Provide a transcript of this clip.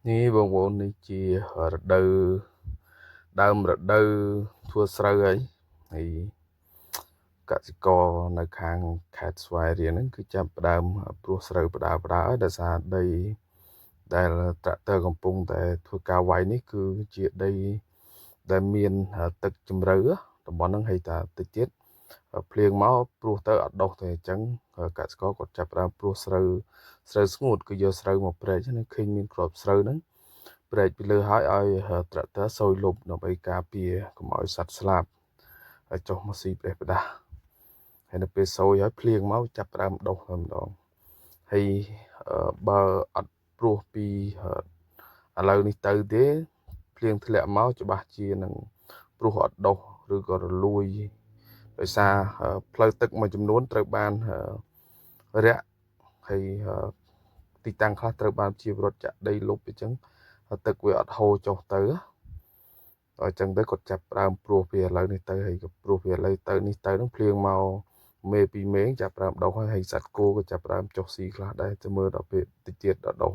នេះបងប្អូននេះជារដូវដើមរដូវធ្វើស្រូវហើយកសិករនៅខាងខេត្តស្វាយរៀងហ្នឹងគឺចាប់ផ្ដើមព្រោះស្រូវផ្ដើហើយដោយសារដីដែលត្រាក់ទ័រកំពុងតែធ្វើការវាយនេះគឺជាដីដែលមានទឹកជម្រៅតំបន់ហ្នឹងហើយតាតិចទៀតភ្លៀងមកព្រោះទៅអត់ដុះទេអញ្ចឹងកសិករគាត់ចាប់ផ្ដើមព្រោះស្រូវស្ងួតគឺយកស្រូវមកព្រែកហ្នឹងឃើញមានគ្រាប់ស្រូវហ្នឹងព្រែកពីលើហើយឲ្យត្រាក់ទ័រសោយលុបដើម្បីការពារកុំឲ្យសត្វស្លាបហើយចុះមកស៊ីផ្ដេសផ្ដាសហើយនៅពេលសោយហើយភ្លៀងមកចាប់ផ្ដើមដុះតែម្ដងហើយបើអត់ព្រោះពីឥឡូវនេះទៅទេភ្លៀងធ្លាក់មកច្បាស់ជានឹងព្រោះអត់ដុះឬក៏រលួយដោយសារផ្លូវទឹកមួយចំនួនត្រូវបានរាក់ហើយទីតាំងខ្លះត្រូវបានជាវរដ្ឋចាក់ដីលុបអញ្ចឹងទឹកវាអត់ហូរចុះទៅអញ្ចឹងទៅគាត់ចាប់ផ្ដើមព្រោះពីឥឡូវនេះទៅហើយក៏ព្រោះពីឥឡូវទៅនេះទៅនឹងភ្លៀងមកមេ2មេចាប់ផ្ដើមដុះហើយសត្វគោក៏ចាប់ផ្ដើមចុះស៊ីខ្លះដែរទៅមើលដល់ពេលតិចទៀតដល់ដុះ